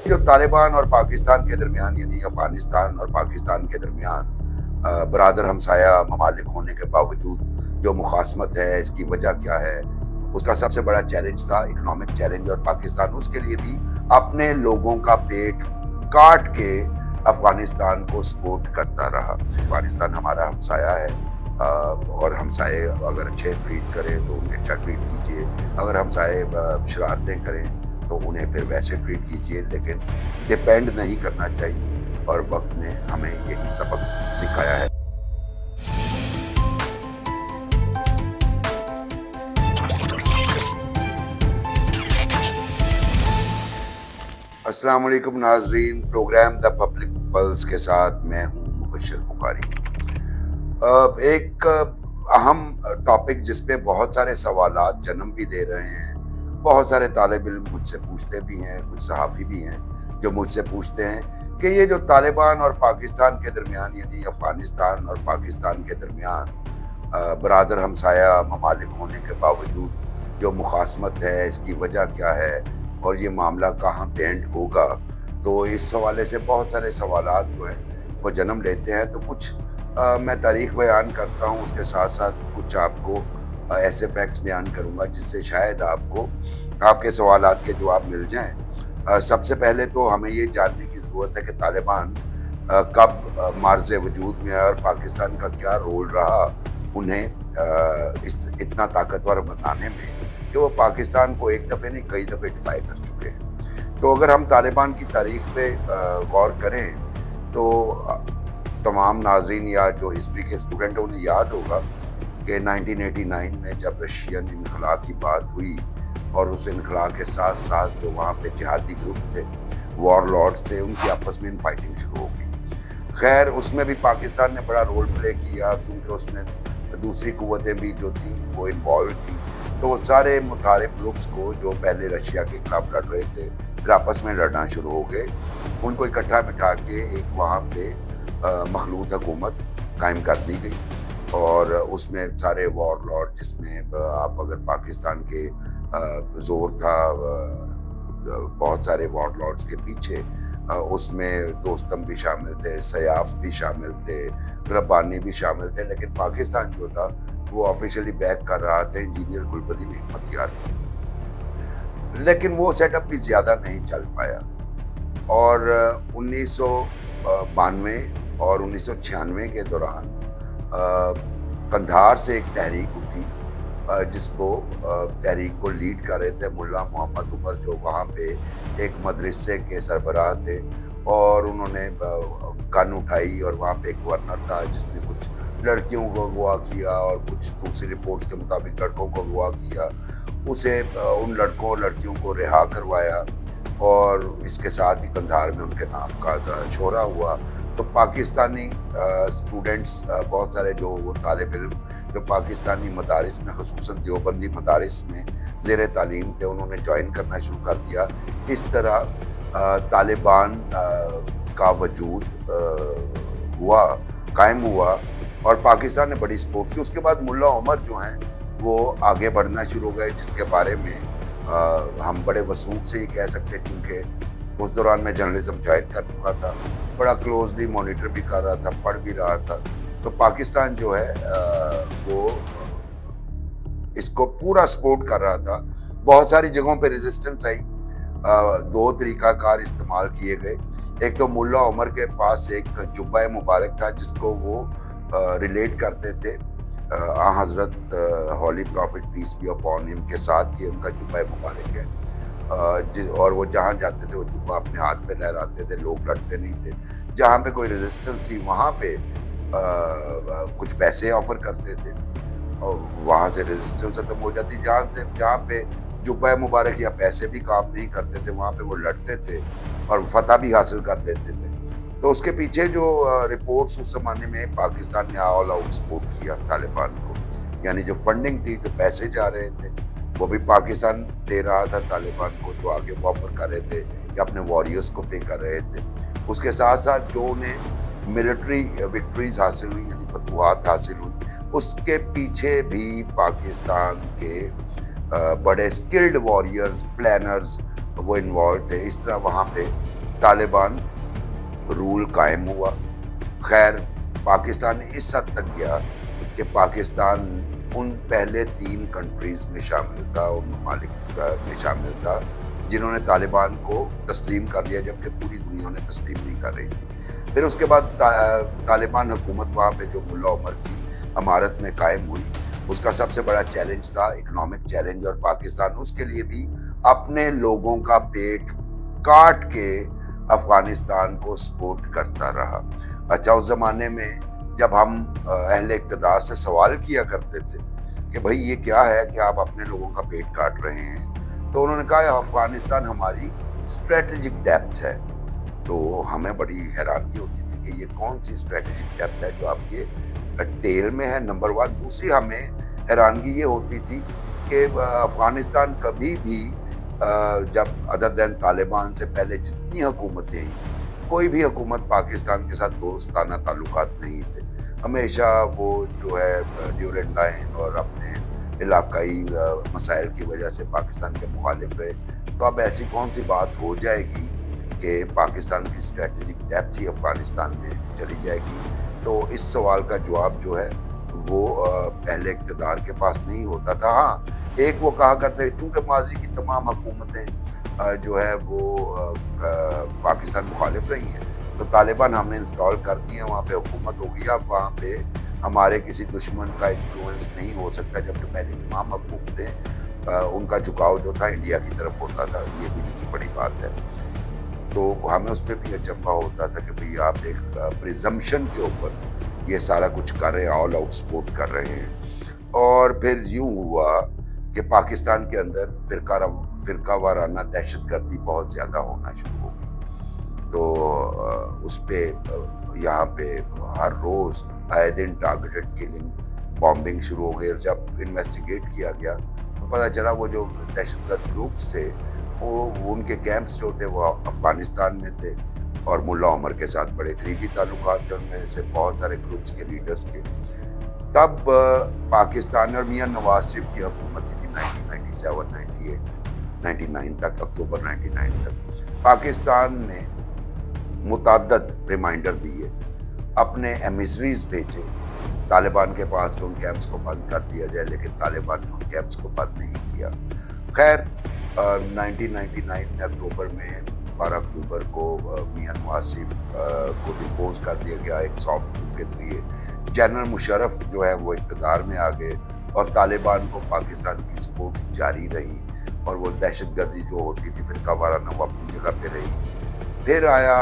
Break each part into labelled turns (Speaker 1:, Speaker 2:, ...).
Speaker 1: जो तालिबान और पाकिस्तान के दरमियान यानी अफगानिस्तान और पाकिस्तान के दरमियान बरादर हमसाया ममालिक होने के बावजूद जो मुखासमत है, इसकी वजह क्या है? उसका सबसे बड़ा चैलेंज था इकोनॉमिक चैलेंज, और पाकिस्तान उसके लिए भी अपने लोगों का पेट काट के अफगानिस्तान को सपोर्ट करता रहा। अफगानिस्तान हमारा हमसाया है, और हमसाए अगर अच्छे ट्रीट करें तो उन्हें अच्छा ट्रीट कीजिए, अगर हमसाए शरारतें करें तो उन्हें फिर वैसे ट्रीट कीजिए, लेकिन डिपेंड नहीं करना चाहिए। और वक्त ने हमें यही सबक सिखाया है। अस्सलाम वालेकुम नाजरीन, प्रोग्राम द पब्लिक पल्स के साथ मैं हूँ मुबशर बुखारी। एक अहम टॉपिक जिस पे बहुत सारे सवालात जन्म भी दे रहे हैं। बहुत सारे तालिब इल्म मुझसे पूछते भी हैं, कुछ सहाफ़ी भी हैं जो मुझसे पूछते हैं कि ये जो तालिबान और पाकिस्तान के दरमियान यानी अफ़गानिस्तान और पाकिस्तान के दरमियान बरादर हमसाया ममालिक होने के बावजूद जो मुखासमत है, इसकी वजह क्या है और ये मामला कहाँ पे एंड होगा। तो इस हवाले से बहुत सारे सवालात जो हैं वो जन्म लेते हैं। तो कुछ मैं तारीख़ बयान करता हूँ, उसके साथ साथ कुछ आपको ऐसे फैक्ट्स बयान करूँगा जिससे शायद आपको आपके सवालात के जवाब मिल जाएँ। सबसे पहले तो हमें ये जानने की ज़रूरत है कि तालिबान कब मार्ज़ वजूद में आया और पाकिस्तान का क्या रोल रहा उन्हें इतना ताकतवर बनाने में कि वो पाकिस्तान को एक दफ़े नहीं कई दफ़े डिफाई कर चुके हैं। तो अगर हम तालिबान की तारीख़ पे गौर करें तो तमाम नाज़रीन या जो हिस्ट्री के स्टूडेंट हैं उन्हें याद होगा कि 1989 में जब रशियन इनखला की बात हुई और उस इनखला के साथ साथ जो वहाँ पे जिहादी ग्रुप थे, वॉर लॉर्ड्स थे, उनकी आपस में फाइटिंग शुरू हो गई। खैर उसमें भी पाकिस्तान ने बड़ा रोल प्ले किया क्योंकि उसमें दूसरी कुव्वतें भी जो थी वो इन्वॉल्व थी। तो वो सारे मुतारिब ग्रुप्स को जो पहले रशिया के खिलाफ लड़ रहे थे फिर आपस में लड़ना शुरू हो गए। उनको इकट्ठा बिठा के एक वहाँ पे मखलूत हुकूमत कायम कर दी गई और उसमें सारे वॉर लॉर्ड जिसमें आप अगर पाकिस्तान के जोर था बहुत सारे वॉर लॉर्ड्स के पीछे, उसमें दोस्तम भी शामिल थे, सयाफ भी शामिल थे, रब्बानी भी शामिल थे, लेकिन पाकिस्तान जो था वो ऑफिशियली बैक कर रहा था इंजीनियर गुलबदीन हिकमतयार को। लेकिन वो सेटअप भी ज़्यादा नहीं चल पाया और 1992 और 1996 के दौरान कंधार से एक तहरीक उठी जिसको तहरीक को लीड कर रहे थे मुल्ला मोहम्मद उमर, जो वहाँ पे एक मदरसे के सरबराह थे और उन्होंने गन उठाई और वहाँ पे एक गवर्नर था जिसने कुछ लड़कियों को अगवा किया और कुछ दूसरी रिपोर्ट्स के मुताबिक लड़कों को अगवा किया। उसे उन लड़कियों को रिहा करवाया और इसके साथ ही कंधार में उनके नाम का शोहरा हुआ। तो पाकिस्तानी स्टूडेंट्स बहुत सारे जो वो तालिब इल्म जो पाकिस्तानी मदारिस में ख़ुसूसन देवबंदी मदारिस में ज़ेर तालीम थे उन्होंने ज्वाइन करना शुरू कर दिया। इस तरह तालिबान का वजूद हुआ, कायम हुआ और पाकिस्तान ने बड़ी सपोर्ट की। उसके बाद मुल्ला उमर जो हैं वो आगे बढ़ना शुरू हो गए, जिसके बारे में हम बड़े वसूख से ही कह सकते हैं क्योंकि उस दौरान मैं जर्नलिज्म ज्वाइन कर चुका था, बड़ा क्लोजली मॉनिटर भी कर रहा था, पढ़ भी रहा था। तो पाकिस्तान जो है वो इसको पूरा सपोर्ट कर रहा था। बहुत सारी जगहों पे रेजिस्टेंस आई, दो तरीक़ाकार इस्तेमाल किए गए। एक तो मुल्ला उमर के पास एक जुब्बा मुबारक था जिसको वो रिलेट करते थे हज़रत holy prophet peace be upon him के साथ, ये उनका जुब्बा मुबारक है। और वो जहाँ जाते थे वो जुब्बा अपने हाथ पे लहराते थे, लोग लड़ते नहीं थे। जहाँ पे कोई रेजिस्टेंस थी वहाँ पे कुछ पैसे ऑफर करते थे और वहाँ से रेजिस्टेंस खत्म हो जाती। जहाँ पे जुब्बा मुबारक या पैसे भी काम नहीं करते थे वहाँ पे वो लड़ते थे और फतह भी हासिल कर लेते थे। तो उसके पीछे जो रिपोर्ट्स उस ज़माने में पाकिस्तान ने ऑल आउट सपोर्ट किया तालिबान को, यानी जो फंडिंग थी, जो पैसे जा रहे थे वो भी पाकिस्तान दे रहा था तालिबान को, जो आगे वो ऑफर कर रहे थे या अपने वॉरियर्स को पे कर रहे थे। उसके साथ साथ जो उन्हें मिलिट्री विक्ट्रीज हासिल हुई यानी फतवाहत हासिल हुई, उसके पीछे भी पाकिस्तान के बड़े स्किल्ड वॉरियर्स प्लानर्स वो इन्वॉल्व थे। इस तरह वहाँ पे तालिबान रूल कायम हुआ। खैर पाकिस्तान इस हद तक गया कि पाकिस्तान उन पहले 3 कंट्रीज़ में शामिल था, उन ममालिक में शामिल था जिन्होंने तालिबान को तस्लीम कर लिया, जबकि पूरी दुनिया ने तस्लीम नहीं कर रही थी। फिर उसके बाद तालिबान हुकूमत वहाँ पे जो मुल्ला उमर की अमारत में कायम हुई, उसका सबसे बड़ा चैलेंज था इकोनॉमिक चैलेंज, और पाकिस्तान उसके लिए भी अपने लोगों का पेट काट के अफगानिस्तान को सपोर्ट करता रहा। अच्छा, उस ज़माने में जब हम अहले इक़्तिदार से सवाल किया करते थे कि भाई ये क्या है कि आप अपने लोगों का पेट काट रहे हैं, तो उन्होंने कहा अफगानिस्तान हमारी स्ट्रेटेजिक डेप्थ है। तो हमें बड़ी हैरानी होती थी कि ये कौन सी स्ट्रेटेजिक डेप्थ है जो आपके टेल में है, नंबर 1। दूसरी हमें हैरानगी ये होती थी कि अफगानिस्तान कभी भी जब अदर दैन तालिबान से पहले जितनी हुकूमतें आई, कोई भी हुकूमत पाकिस्तान के साथ दोस्ताना ताल्लुकात नहीं थे। हमेशा वो जो है ड्यूरेंट लाइन और अपने इलाकाई मसाइल की वजह से पाकिस्तान के मुखालिफ रहे। तो अब ऐसी कौन सी बात हो जाएगी कि पाकिस्तान की स्ट्रेटेजिक डेप्थ ही अफगानिस्तान में चली जाएगी? तो इस सवाल का जवाब जो है वो पहले इक़्तिदार के पास नहीं होता था। हाँ, एक वो कहा करते चूँकि माजी की तमाम हुकूमतें जो है वो पाकिस्तान मुखालिफ रही हैं, तो तालिबान हमने इंस्टॉल कर दी है, वहाँ पे हुकूमत हो गई। अब वहाँ पे हमारे किसी दुश्मन का इन्फ्लुएंस नहीं हो सकता, जबकि पहली तमाम हुकूमतें उनका झुकाव जो था इंडिया की तरफ होता था। ये भी नहीं बड़ी बात है। तो हमें उस पर भी अचंभा होता था कि भाई आप एक प्रिजम्पशन के ऊपर ये सारा कुछ कर रहे हैं, ऑल आउट सपोर्ट कर रहे हैं। और फिर यूँ हुआ कि पाकिस्तान के अंदर फ़िरका वाराना दहशतगर्दी बहुत ज़्यादा होना शुरू हो गई। तो उस पर यहाँ पे हर रोज़ आए दिन टारगेटेड किलिंग, बॉम्बिंग शुरू हो गई। और जब इन्वेस्टिगेट किया गया तो पता चला वो जो दहशतगर्द ग्रुप्स थे वो उनके कैंप्स जो थे वो अफगानिस्तान में थे, और मुल्ला उमर के साथ बड़े करीबी ताल्लुकात थे उनमें से बहुत सारे ग्रुप्स के लीडर्स के। तब पाकिस्तान और मियां नवाज शरीफ की हुकूमत थी 1997, 98, 99 तक, अक्टूबर 99 तक। पाकिस्तान ने मुतअद्दिद रिमाइंडर दिए, अपने एमिसरीज भेजे तालिबान के पास कि उन कैंप्स को बंद कर दिया जाए, लेकिन तालिबान ने उन कैंप्स को बंद नहीं किया। खैर 1999 में अक्टूबर में 12 अक्टूबर को मियां नवाज शरीफ को डिपोज कर दिया गया एक सॉफ्ट coup के ज़रिए। जनरल मुशर्रफ जो है वो इक़्तिदार में आ गए, और तालिबान को पाकिस्तान की सपोर्ट जारी रही, और वो दहशतगर्दी जो होती थी फ़िरका वाराना वो अपनी जगह पे रही। फिर आया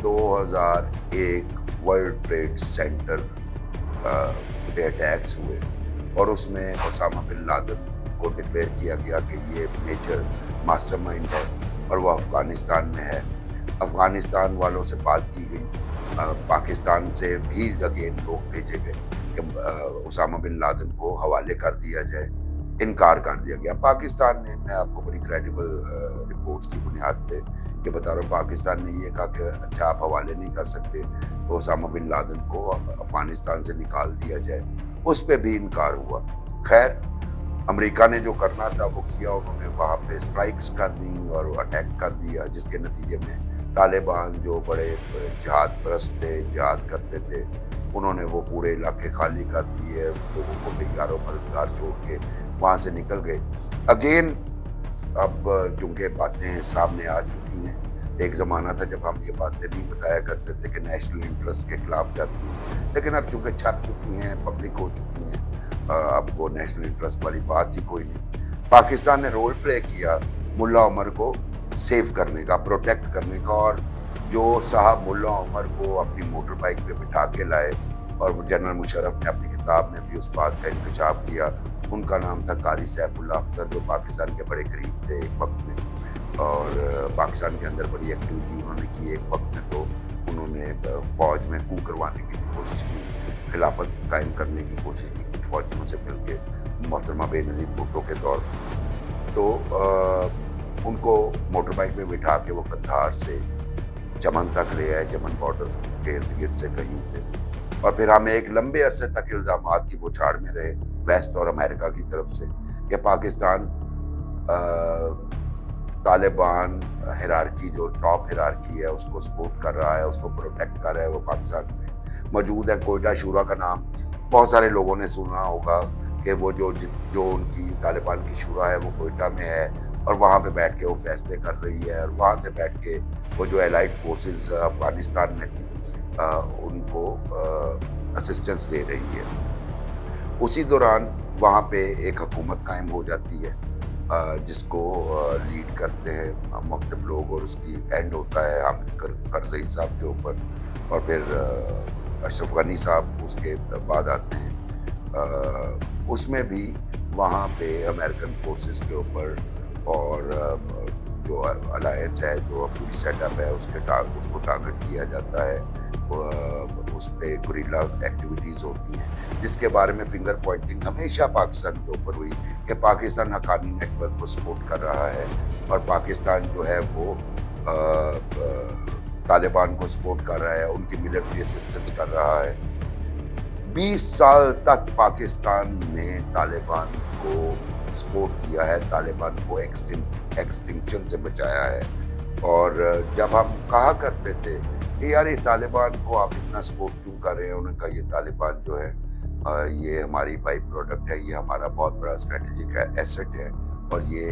Speaker 1: 2001, वर्ल्ड ट्रेड सेंटर पे अटैक्स हुए, और उसमें ओसामा बिन लादेन को डिक्लेयर किया गया कि ये मेजर मास्टरमाइंड है और वो अफ़गानिस्तान में है। अफ़गानिस्तान वालों से बात की गई, पाकिस्तान से भी अगेन लोग भेजे गए कि ओसामा बिन लादेन को हवाले कर दिया जाए। इनकार कर दिया गया। पाकिस्तान ने, मैं आपको बड़ी क्रेडिबल रिपोर्ट्स की बुनियाद पे ये बता रहा हूँ, पाकिस्तान ने ये कहा कि अच्छा आप हवाले नहीं कर सकते तो ओसामा बिन लादेन को अफ़गानिस्तान से निकाल दिया जाए। उस पर भी इनकार हुआ। खैर अमेरिका ने जो करना था वो किया, उन्होंने वहाँ पे स्ट्राइक्स कर दी और अटैक कर दिया, जिसके नतीजे में तालिबान जो बड़े जिहाद परस्त थे, जिहाद करते थे, उन्होंने वो पूरे इलाके खाली कर दिए, लोगों को बेयारो मददगार छोड़ के वहाँ से निकल गए। अगेन अब क्योंकि बातें सामने आ चुकी हैं, एक ज़माना था जब हम ये बातें नहीं बताया करते थे कि नेशनल इंटरेस्ट के खिलाफ जाती हैं, लेकिन अब चूँकि छप चुकी हैं, पब्लिक हो चुकी हैं, अब वो नेशनल इंटरेस्ट वाली बात ही कोई नहीं। पाकिस्तान ने रोल प्ले किया मुल्ला उमर को सेव करने का, प्रोटेक्ट करने का, और जो साहब मुल्ला उमर को अपनी मोटर बाइक पे बिठा के लाए, और जनरल मुशर्रफ ने अपनी किताब में भी उस बात का इंकशाफ किया, उनका नाम था कारी सैफुल्लाह अख्तर, जो पाकिस्तान के बड़े करीब थे एक वक्त में, और पाकिस्तान के अंदर बड़ी एक्टिविटी उन्होंने की। एक वक्त में तो उन्होंने फ़ौज में कू करवाने की भी कोशिश की, खिलाफत कायम करने की कोशिश की कुछ फौजियों से मिलके मोहतरमा बेनज़ीर भुट्टो के दौर। तो उनको मोटर बाइक में बिठा के वो कंधार से चमन तक ले आए, चमन बॉर्डर के इर्द गिर्द से कहीं से, और फिर हमें एक लंबे अरसे तक इल्ज़ामात की बौछार में रहे वेस्ट और अमेरिका की तरफ से कि पाकिस्तान तालिबान हिरार्की जो टॉप हिरार्की है उसको सपोर्ट कर रहा है, उसको प्रोटेक्ट कर रहा है, वो पाकिस्तान में मौजूद है। कोयटा शूरा का नाम बहुत सारे लोगों ने सुना होगा कि वो जो उनकी तालिबान की शूरा है वो कोयटा में है और वहाँ पे बैठ के वो फैसले कर रही है और वहाँ से बैठ के वो जो एलाइड फोर्सेस अफगानिस्तान में थी उनको असिस्टेंस दे रही है। उसी दौरान वहाँ पे एक हुकूमत कायम हो जाती है जिसको लीड करते हैं मुख्तलिफ लोग और उसकी एंड होता है हामिद करज़ई साहब के ऊपर और फिर अशरफ गनी साहब उसके बाद आते हैं। उसमें भी वहाँ पे अमेरिकन फोर्सेस के ऊपर और जो अलायंस है जो पूरी सेटअप है उसको टारगेट किया जाता है। उस पर गुरिल्ला एक्टिविटीज़ होती हैं जिसके बारे में फिंगर पॉइंटिंग हमेशा पाकिस्तान के ऊपर हुई कि पाकिस्तान हक्कानी नेटवर्क को सपोर्ट कर रहा है और पाकिस्तान जो है वो तालिबान को सपोर्ट कर रहा है, उनकी मिलिट्री असिस्टेंस कर रहा है। 20 साल तक पाकिस्तान ने तालिबान को सपोर्ट किया है, तालिबान को एक्सटिंक्शन से बचाया है। और जब हम कहा करते थे कि यार ये तालिबान को आप इतना सपोर्ट क्यों कर रहे हैं, उन्होंने कहा ये तालिबान जो है ये हमारी बाई प्रोडक्ट है, ये हमारा बहुत बड़ा स्ट्रेटेजिक एसेट है और ये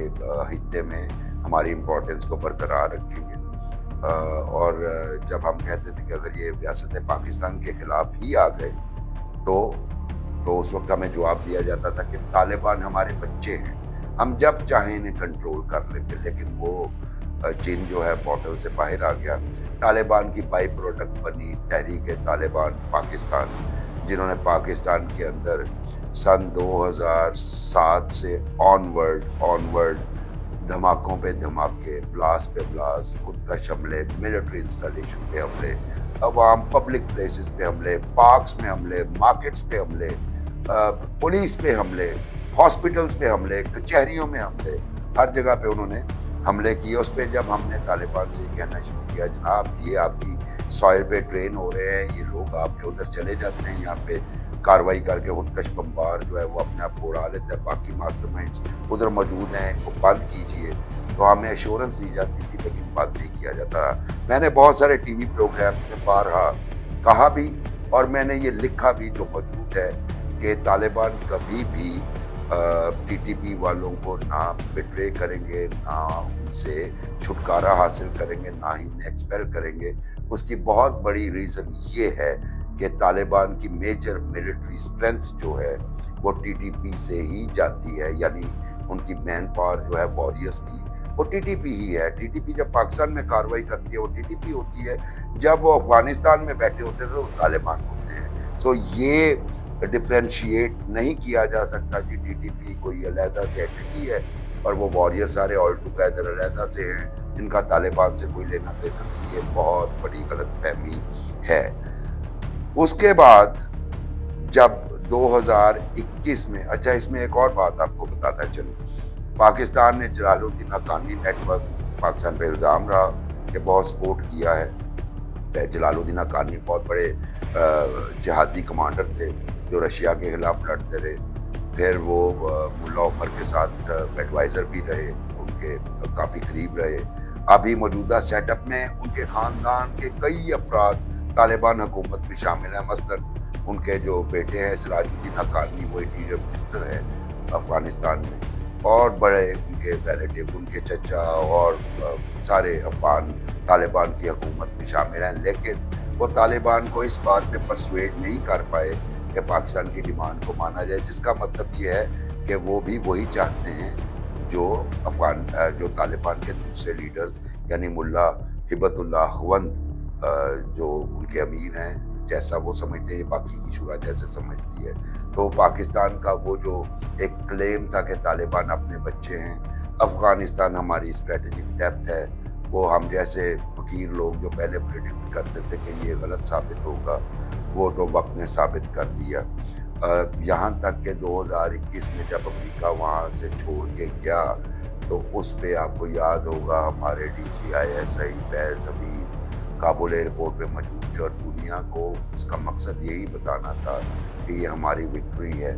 Speaker 1: हित्ते में हमारी इम्पोर्टेंस को बरकरार रखेंगे। और जब हम कहते थे कि अगर ये रियासत पाकिस्तान के खिलाफ ही आ गए तो उस वक्त हमें जवाब दिया जाता था कि तालिबान हमारे बच्चे हैं, हम जब चाहें इन्हें कंट्रोल कर लेंगे। लेकिन वो चीन जो है पोर्टल से बाहर आ गया। तालिबान की बाई प्रोडक्ट बनी तहरीक तालिबान पाकिस्तान, जिन्होंने पाकिस्तान के अंदर सन 2007 से ऑनवर्ड धमाकों पे धमाके, ब्लास्ट पे ब्लास्ट, खुद का हमले, मिलिट्री इंस्टॉलेशन पे हमले, अवाम पब्लिक प्लेसेस पे हमले, पार्क्स में हमले, मार्केट्स पे हमले, पुलिस पे हमले, हॉस्पिटल्स पे हमले, कचहरियों में हमले, हर जगह पे उन्होंने हमले किए। उस पर जब हमने तालिबान से कहना शुरू किया जनाब ये आपकी सॉइल पे ट्रेन हो रहे हैं, ये लोग आपके उधर चले जाते हैं, यहाँ पे कार्रवाई करके खुदकश बम्बार जो है वो अपने आप को उड़ा लेता है, बाकी मास्टरमाइंड्स उधर मौजूद हैं, इनको बंद कीजिए। तो हमें एश्योरेंस दी जाती थी लेकिन बंद नहीं किया जाता। मैंने बहुत सारे टीवी प्रोग्राम्स में बारहा कहा भी और मैंने ये लिखा भी जो मौजूद है कि तालिबान कभी भी टीटीपी वालों को ना बिट्रे करेंगे, ना उनसे छुटकारा हासिल करेंगे, ना ही उन्हें एक्सपेल करेंगे। उसकी बहुत बड़ी रीज़न ये है कि तालिबान की मेजर मिलिट्री स्ट्रेंथ जो है वो टीटीपी से ही जाती है, यानी उनकी मैन पावर जो है वॉरियर्स की वो टीटीपी ही है। टीटीपी जब पाकिस्तान में कार्रवाई करती है वो टीटीपी होती है, जब वो अफगानिस्तान में बैठे होते हैं तो तालिबान होते हैं। तो ये डिफ्रेंशिएट नहीं किया जा सकता कि टीटीपी कोई अलहदा से एंटिटी है और वो वॉरियर सारे ऑल टुगेदर अलहदा से हैं जिनका तालिबान से कोई लेना देना नहीं। ये बहुत बड़ी गलतफहमी है। उसके बाद जब 2021 में, अच्छा इसमें एक और बात आपको बताता चलूं, पाकिस्तान ने जलालुद्दीन हक्कानी नेटवर्क पाकिस्तान पे इल्ज़ाम रहा कि बहुत सपोर्ट किया है। जलालुद्दीन हक्कानी बहुत बड़े जिहादी कमांडर थे जो रशिया के खिलाफ लड़ते रहे। फिर वो मुल्ला उमर के साथ एडवाइज़र भी रहे, उनके काफ़ी करीब रहे। अभी मौजूदा सेटअप में उनके ख़ानदान के कई अफराद तालिबान हुकूमत में शामिल हैं। मसलन उनके जो बेटे हैं सिराजुद्दीन हक्कानी, वो इंटीरियर मिनिस्टर है अफ़गानिस्तान में, और बड़े उनके रिलेटिव, उनके चचा और सारे अफगान तालिबान की हुकूमत में शामिल हैं। लेकिन वो तालिबान को इस बात पे परसुएड नहीं कर पाए कि पाकिस्तान की डिमांड को माना जाए, जिसका मतलब ये है कि वो भी वही चाहते हैं जो तालिबान के दूसरे लीडर्स यानी मुल्ला हिबतुल्लाह अखवंद जो उनके अमीर हैं, जैसा वो समझते हैं बाकी की शुरा जैसे समझती है। तो पाकिस्तान का वो जो एक क्लेम था कि तालिबान अपने बच्चे हैं, अफ़गानिस्तान हमारी स्ट्रेटेजिक डेप्थ है, वो हम जैसे फकीर लोग जो पहले प्रेडिक्ट करते थे कि ये गलत साबित होगा, वो तो वक्त ने साबित कर दिया। यहाँ तक कि 2021 में जब अमेरिका वहाँ से छोड़ के गया तो उस पर आपको याद होगा हमारे DGI फैज़ हमीद काबुल एयरपोर्ट पे मौजूद थे और दुनिया को उसका मकसद यही बताना था कि ये हमारी विक्ट्री है।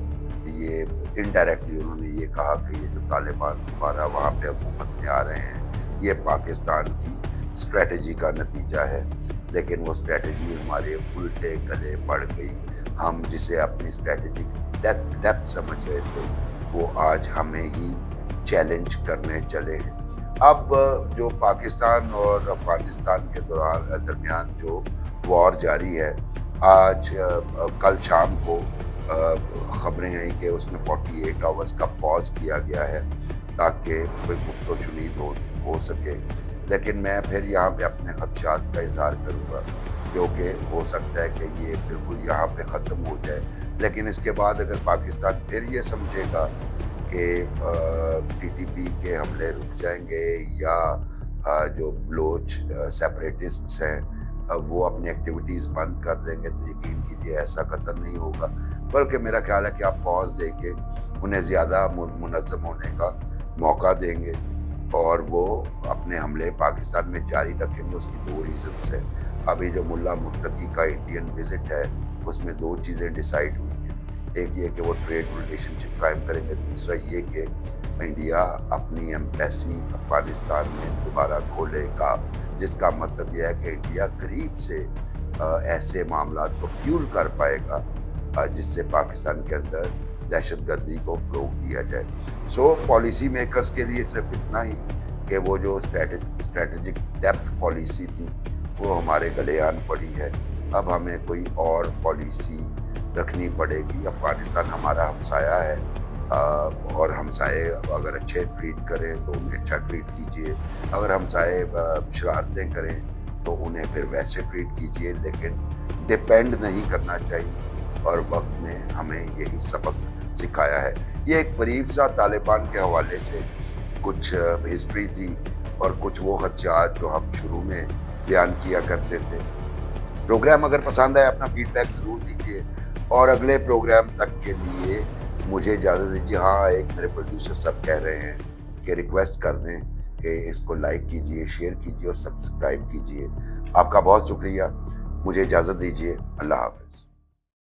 Speaker 1: ये इनडायरेक्टली उन्होंने ये कहा कि ये जो तालिबान दोबारा वहाँ पे हुकूमत में आ रहे हैं یہ پاکستان کی اسٹریٹجی کا نتیجہ ہے، لیکن وہ اسٹریٹجی ہمارے الٹے گلے پڑ گئی۔ ہم جسے اپنی اسٹریٹجک ڈیپتھ سمجھ رہے تھے، وہ آج ہمیں ہی چیلنج کرنے چلے ہیں۔ اب جو پاکستان اور افغانستان کے درمیان جو وار جاری ہے، آج کل شام کو خبریں آئیں کہ اس میں 48 آورز کا پاز کیا گیا ہے تاکہ کوئی گفت و شنید ہو سکے، لیکن میں پھر یہاں پہ اپنے خدشات کا اظہار کروں گا، کیونکہ ہو سکتا ہے کہ یہ بالکل یہاں پہ ختم ہو جائے، لیکن اس کے بعد اگر پاکستان پھر یہ سمجھے گا کہ ٹی ٹی پی کے حملے رک جائیں گے یا جو بلوچ سیپریٹسٹس ہیں وہ اپنی ایکٹیویٹیز بند کر دیں گے، تو یقین کیجیے ایسا قطر نہیں ہوگا، بلکہ میرا خیال ہے کہ آپ پاز دے کے انہیں زیادہ منظم ہونے کا موقع دیں گے، اور وہ اپنے حملے پاکستان میں جاری رکھیں گے۔ اس کی دو ریزنس ہیں۔ ابھی جو ملا متقی کا انڈین وزٹ ہے، اس میں دو چیزیں ڈیسائیڈ ہوئی ہیں، ایک یہ کہ وہ ٹریڈ ریلیشن شپ قائم کریں گے، دوسرا یہ کہ انڈیا اپنی ایمبیسی افغانستان میں دوبارہ کھولے گا، جس کا مطلب یہ ہے کہ انڈیا قریب سے ایسے معاملات کو فیول کر پائے گا جس سے پاکستان کے اندر دہشت گردی کو فروغ دیا جائے۔ سو پالیسی میکرز کے لیے صرف اتنا ہی کہ وہ جو اسٹریٹجک ڈیپتھ پالیسی تھی وہ ہمارے گلے آن پڑی ہے، اب ہمیں کوئی اور پالیسی رکھنی پڑے گی۔ افغانستان ہمارا ہمسایہ ہے، اور ہمسائے اگر اچھے ٹریٹ کریں تو انہیں اچھا ٹریٹ کیجیے، اگر ہمسائے شرارتیں کریں تو انہیں پھر ویسے ٹریٹ کیجیے، لیکن ڈپینڈ نہیں کرنا چاہیے، اور وقت نے ہمیں یہی سبق سکھایا ہے۔ یہ ایک بریف سا طالبان کے حوالے سے کچھ ہسٹری تھی اور کچھ وہ خدشات جو ہم شروع میں بیان کیا کرتے تھے۔ پروگرام اگر پسند آئے اپنا فیڈ بیک ضرور دیجیے، اور اگلے پروگرام تک کے لیے مجھے اجازت دیجیے۔ ہاں، ایک میرے پروڈیوسر صاحب کہہ رہے ہیں کہ ریکویسٹ کر دیں کہ اس کو لائک کیجیے، شیئر کیجیے اور سبسکرائب کیجیے۔ آپ کا بہت شکریہ، مجھے اجازت دیجیے، اللہ حافظ۔